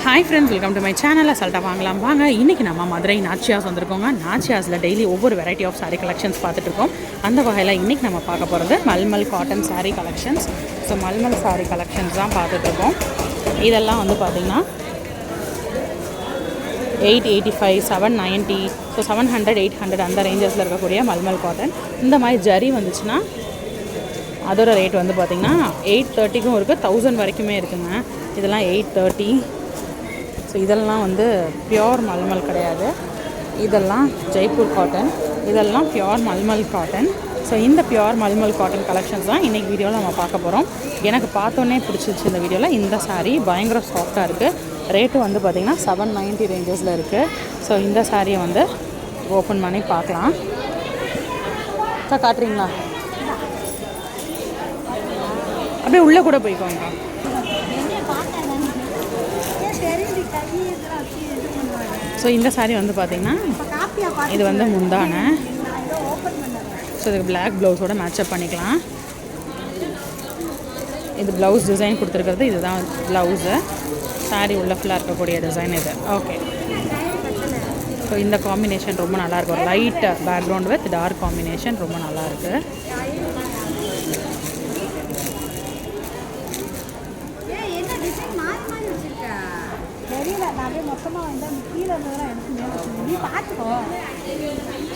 Hi friends, welcome to my channel. அசால்ட்டாக வாங்கலாம் வாங்க. இன்றைக்கி நம்ம மதுரை நாச்சியாஸ் வந்திருக்கோங்க. நாச்சியாஸில் டெய்லி ஒவ்வொரு வெரைட்டி ஆஃப் சாரீ கலெக்ஷன்ஸ் பார்த்துட்ருக்கோம். அந்த வகையில் இன்றைக்கி நம்ம பார்க்க போகிறது mulmul cotton sari collections. So mulmul sari collections தான் பார்த்துட்ருக்கோம். இதெல்லாம் வந்து பார்த்திங்கன்னா 885, 790, ஸோ 700, 800 அந்த ரேஞ்சஸில் இருக்கக்கூடிய மல்மல் காட்டன். இந்த மாதிரி ஜரி வந்துச்சுன்னா அதோட ரேட் வந்து பார்த்திங்கன்னா 830க்கும் இருக்குது, 1000 வரைக்குமே இருக்குங்க. இதெல்லாம் 830. ஸோ இதெல்லாம் வந்து பியோர் மல்மல் கிடையாது, இதெல்லாம் ஜெய்ப்பூர் காட்டன், இதெல்லாம் பியோர் மல்மல் காட்டன். ஸோ இந்த பியோர் மல்மல் காட்டன் கலெக்ஷன்ஸ் தான் இன்றைக்கி வீடியோவில் நம்ம பார்க்க போகிறோம். எனக்கு பார்த்தோன்னே பிடிச்சிச்சு இந்த வீடியோவில். இந்த சாரீ பயங்கர சாஃப்டாக இருக்குது. ரேட்டு வந்து பார்த்திங்கன்னா 790 ரேஞ்சஸில் இருக்குது. ஸோ இந்த சாரியை வந்து ஓப்பன் பண்ணி பார்க்கலாம். காட்டுறீங்களா? அப்படியே உள்ளே கூட போய்க்கோங்க. ஸோ இந்த சாரீ வந்து பார்த்திங்கன்னா இது வந்து முந்தான. ஸோ இதுக்கு பிளாக் ப்ளவுஸோடு மேட்சப் பண்ணிக்கலாம். இது ப்ளவுஸ் டிசைன் கொடுத்துருக்கிறது, இதுதான் ப்ளவுஸு. சாரீ உள்ள ஃபுல்லாக இருக்கக்கூடிய டிசைன் இது. ஓகே, ஸோ இந்த காம்பினேஷன் ரொம்ப நல்லாயிருக்கும். ஒரு light background with dark combination ரொம்ப நல்லாயிருக்கு.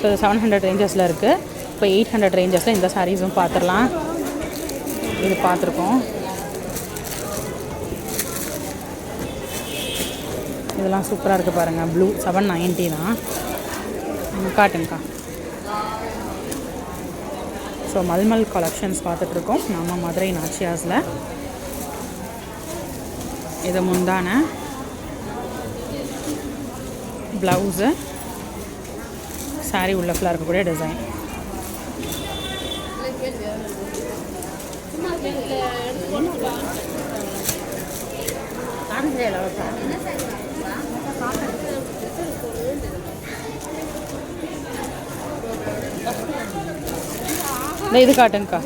ஸோ இது 700 ரேஞ்சஸில் இருக்குது. இப்போ 800 ரேஞ்சஸில் இந்த சாரீஸும் பார்த்துடலாம். இது பார்த்துருக்கோம். இதெல்லாம் சூப்பராக இருக்குது பாருங்கள். ப்ளூ 790 தான். காட்டுங்கக்கா. ஸோ மல்மல் கலெக்ஷன்ஸ் பார்த்துட்ருக்கோம் நம்ம மதுரை நாச்சியாஸில். இது முந்தான, ப்ளவுஸு, சாரீ உள்ள ஃபுல்லாக இருக்கக்கூடிய டிசைன். இது காட்டுங்கக்கா.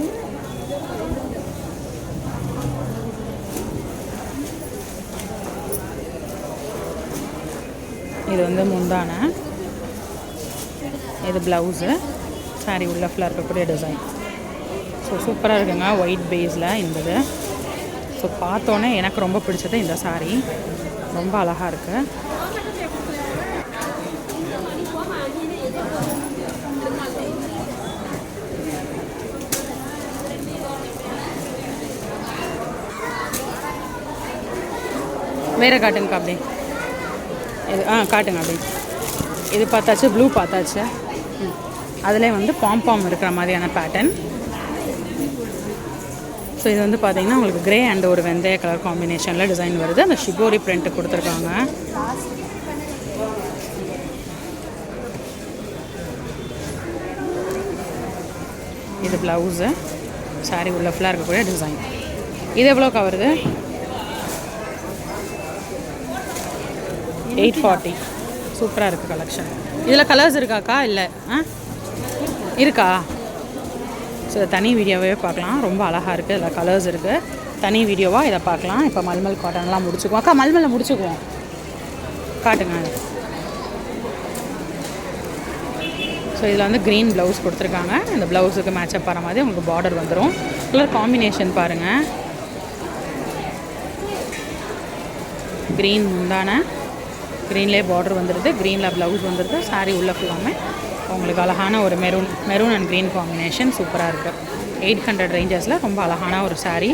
இது வந்து முந்தான, இது ப்ளவுஸு, சாரீ உள்ள ஃபுல்லாக இருக்கக்கூடிய டிசைன். ஸோ சூப்பராக இருக்குங்க ஒயிட் பேஸில் இருந்தது. ஸோ பார்த்தோன்னே எனக்கு ரொம்ப பிடிச்சது இந்த சாரீ. ரொம்ப அழகாக இருக்குது. வேறு காட்டுங்கக்கா. அப்படி இது காட்டுங்க. அப்படி இது பார்த்தாச்சு, ப்ளூ பார்த்தாச்சு. அதில் வந்து பாம்பாம் இருக்கிற மாதிரியான பேட்டர்ன். ஸோ இது வந்து பார்த்திங்கன்னா உங்களுக்கு கிரே அண்ட் ஒரு வெந்தய கலர் காம்பினேஷனில் டிசைன் வருது. அந்த ஷிபோரி பிரிண்ட்டு கொடுத்துருக்காங்க. இது ப்ளவுஸு, சாரீ உள்ள ஃபுல்லாக இருக்கக்கூடிய டிசைன். இது எவ்வளோக்கா வருது? 840. சூப்பராக இருக்குது கலெக்ஷன். இதில் கலர்ஸ் இருக்காக்கா? இல்லை இருக்கா? ஸோ தனி வீடியோவே பார்க்கலாம். ரொம்ப அழகாக இருக்குது. இதில் கலர்ஸ் இருக்குது. தனி வீடியோவாக இதை பார்க்கலாம். இப்போ மல்மல் காட்டன்லாம் முடிச்சுக்குவோம். அக்கா மல்மலில் முடிச்சுக்குவோம். காட்டுங்க. ஸோ இதில் வந்து க்ரீன் ப்ளவுஸ் கொடுத்துருக்காங்க. இந்த ப்ளவுஸுக்கு மேட்சப் ஆகிற மாதிரி உங்களுக்கு பார்டர் வந்துடும். கலர் காம்பினேஷன் பாருங்கள். க்ரீன் முந்தான, க்ரீன்லேயே பார்டர் வந்துடுது, க்ரீனில் ப்ளவுஸ் வந்துடுது. சாரீ உள்ள ஃபுல்லாமே உங்களுக்கு அழகான ஒரு மெரூன் அண்ட் க்ரீன் காம்பினேஷன் சூப்பராக இருக்குது. 800 ரேஞ்சஸில் ரொம்ப அழகான ஒரு சாரீ.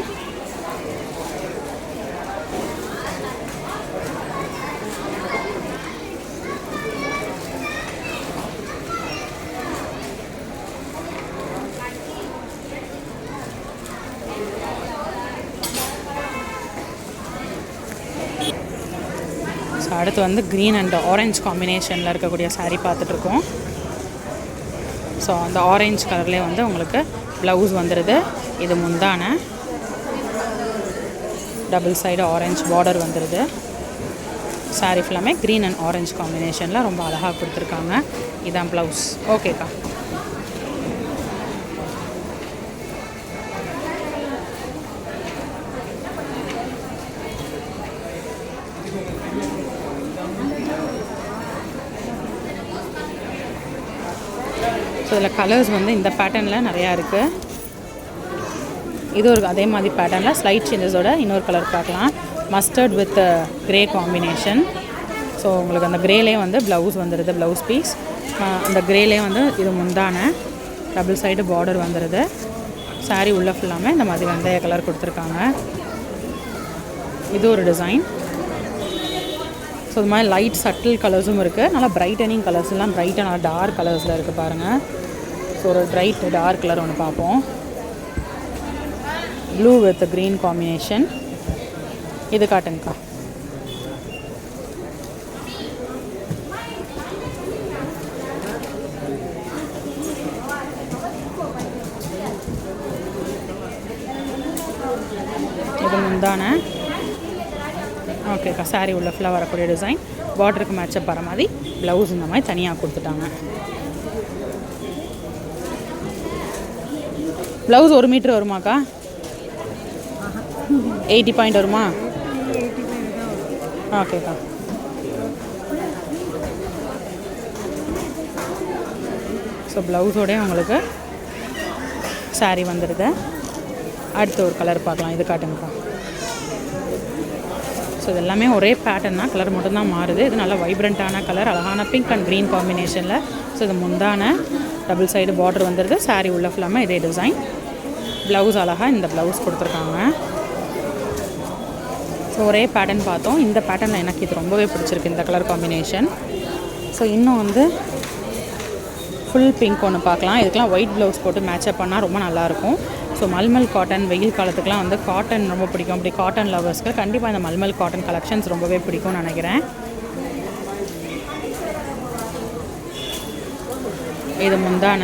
ஸோ அடுத்து வந்து க்ரீன் அண்ட் ஆரஞ்ச் காம்பினேஷனில் இருக்கக்கூடிய சாரீ பார்த்துட்ருக்கோம். ஸோ அந்த ஆரஞ்ச் கலர்லேயே வந்து உங்களுக்கு ப்ளவுஸ் வந்துடுது. இது முந்தான, டபுள் சைடு ஆரஞ்ச் பார்டர் வந்துடுது. சாரீ ஃபுல்லாமே க்ரீன் அண்ட் ஆரஞ்ச் காம்பினேஷனில் ரொம்ப அழகாக கொடுத்துருக்காங்க. இதான் ப்ளவுஸ். ஓகேக்கா. ஸோ இதில் கலர்ஸ் வந்து இந்த பேட்டர்னில் நிறையா இருக்குது. இது ஒரு அதே மாதிரி பேட்டர்னில் ஸ்லைட் சேஞ்சஸோட இன்னொரு கலர் பார்க்கலாம். Mustard with grey combination. So உங்களுக்கு அந்த க்ரேலேயே வந்து ப்ளவுஸ் வந்துடுது, ப்ளவுஸ் பீஸ். அந்த க்ரேலேயே வந்து இது முந்தான டபுள் சைடு பார்டர் வந்துடுது. சாரீ உள்ளே ஃபுல்லாமே இந்த மாதிரி வெந்தய கலர் கொடுத்துருக்காங்க. இது ஒரு டிசைன். ஸோ இது மாதிரி லைட் சட்டில் கலர்ஸும் இருக்குது. நல்லா பிரைட்டனிங் கலர்ஸ் எல்லாம் பிரைட்டாக நல்லா டார்க் கலர்ஸில் இருக்குது பாருங்கள். ஸோ ஒரு பிரைட் டார்க் கலர் ஒன்று பார்ப்போம். Blue with green combination. இது காட்டுங்கக்கா. இது முந்தான. ஓகேக்கா. சாரீ உள்ள ஃபுல்லாக வரக்கூடிய டிசைன். பார்டருக்கு மேட்சப் வர மாதிரி ப்ளவுஸ் இந்த மாதிரி தனியாக கொடுத்துட்டாங்க. Blouse 1 metre வருமாக்கா? 80 பாயிண்ட் வருமா? ஓகேக்கா. ஸோ ப்ளவுஸோடய உங்களுக்கு சாரீ வந்துடுது. அடுத்து ஒரு கலர் பார்க்கலாம். இது காட்டுங்கக்கா. ஸோ இது எல்லாமே ஒரே பேட்டர்ன் தான், கலர் மட்டும்தான் மாறுது. இது நல்லா வைப்ரண்ட்டான கலர், அழகான பிங்க் அண்ட் க்ரீன் காம்பினேஷனில். ஸோ இது முந்தான டபுள் சைடு பார்டர் வந்துடுது. சாரீ உள்ள ஃபுல்லாமல் இதே டிசைன். ப்ளவுஸ் அழகாக இந்த ப்ளவுஸ் கொடுத்துருக்காங்க. ஸோ ஒரே பேட்டர்ன் பார்த்தோம். இந்த பேட்டர்னில் எனக்கு இது ரொம்பவே பிடிச்சிருக்கு, இந்த கலர் காம்பினேஷன். ஸோ இன்னும் வந்து ஃபுல் பிங்க் ஒன்று பார்க்கலாம். இதுக்கெலாம் ஒயிட் ப்ளவுஸ் போட்டு மேட்சப் பண்ணால் ரொம்ப நல்லாயிருக்கும். ஸோ மல்மல் காட்டன், வெயில் காலத்துக்குலாம் வந்து காட்டன் ரொம்ப பிடிக்கும். அப்படி காட்டன் லவர்ஸ்க்கு கண்டிப்பாக இந்த மல்மல் காட்டன் கலெக்ஷன்ஸ் ரொம்பவே பிடிக்கும்னு நினைக்கிறேன். இது முந்தான.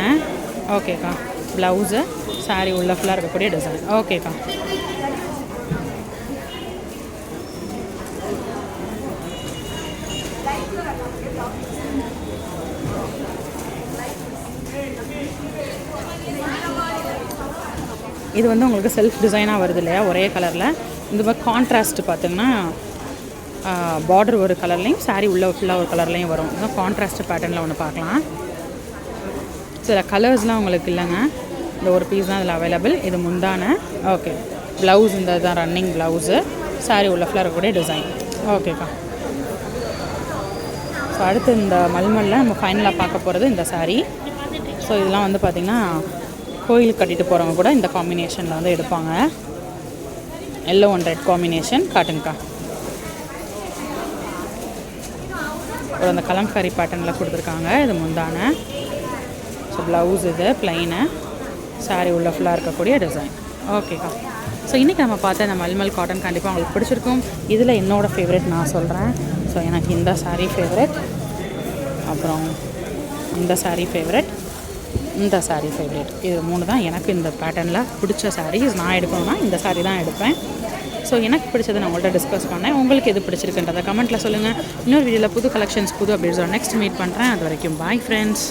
ஓகேக்கா. ப்ளவுஸு சாரீ உள்ள ஃபுல்லாக இருக்கக்கூடிய டிசைன். ஓகேக்கா. இது வந்து உங்களுக்கு செல்ஃப் டிசைனாக வருது இல்லையா, ஒரே கலரில். இந்த மாதிரி கான்ட்ராஸ்ட் பார்த்திங்கன்னா பார்டர் ஒரு கலர்லேயும் சாரீ உள்ள ஃபுல்லாக ஒரு கலர்லேயும் வரும். இதுதான் கான்ட்ராஸ்ட் பேட்டர்னில் ஒன்று பார்க்கலாம். சில கலர்ஸ்லாம் உங்களுக்கு இல்லைங்க, இந்த ஒரு பீஸ் தான் இதில் அவைலபிள். இது முந்தான. ஓகே. ப்ளவுஸ் இந்த தான் ரன்னிங் ப்ளவுஸு. சாரீ உள்ள ஃபுல்லாக இருக்கக்கூடிய டிசைன். ஓகேக்கா. ஸோ அடுத்து இந்த மல்மலில் நம்ம ஃபைனலாக பார்க்க போகிறது இந்த சாரீ. ஸோ இதெல்லாம் வந்து பார்த்திங்கன்னா கோயிலுக்கு கட்டிட்டு போகிறவங்க கூட இந்த காம்பினேஷனில் வந்து எடுப்பாங்க. Yellow and red combination. காட்டுங்கக்கா. ஒரு அந்த கலம்காரி பேட்டர்னில் கொடுத்துருக்காங்க. இது முந்தான. ஸோ ப்ளவுஸ் இது ப்ளைனு. சாரீ உள்ள ஃபுல்லாக இருக்கக்கூடிய டிசைன். ஓகேக்கா. ஸோ இன்றைக்கி நம்ம பார்த்த இந்த மல்மல் காட்டன் கண்டிப்பாக உங்களுக்கு பிடிச்சிருக்கும். இதில் என்னோடய ஃபேவரெட் நான் சொல்கிறேன். ஸோ எனக்கு இந்த சாரீ ஃபேவரெட், அப்புறம் இந்த சாரீ ஃபேவரெட், இந்த சாரீ ஃபேவரெட். இது 3 தான் எனக்கு இந்த பேட்டர்னில் பிடிச்ச சாரீஸ். நான் எடுக்கணும்னா இந்த சாரீ தான் எடுப்பேன். ஸோ எனக்கு பிடிச்சதை நான் உங்கள்கிட்ட டிஸ்கஸ் பண்ணேன். உங்களுக்கு எது பிடிச்சிருக்குன்றதை கமெண்ட்டில் சொல்லுங்கள். இன்னொரு வீடியோவில் புது கலெக்ஷன்ஸ், புது அப்டேட்ஸோட நெக்ஸ்ட் மீட் பண்ணுறேன். அது வரைக்கும் பாய் ஃப்ரெண்ட்ஸ்.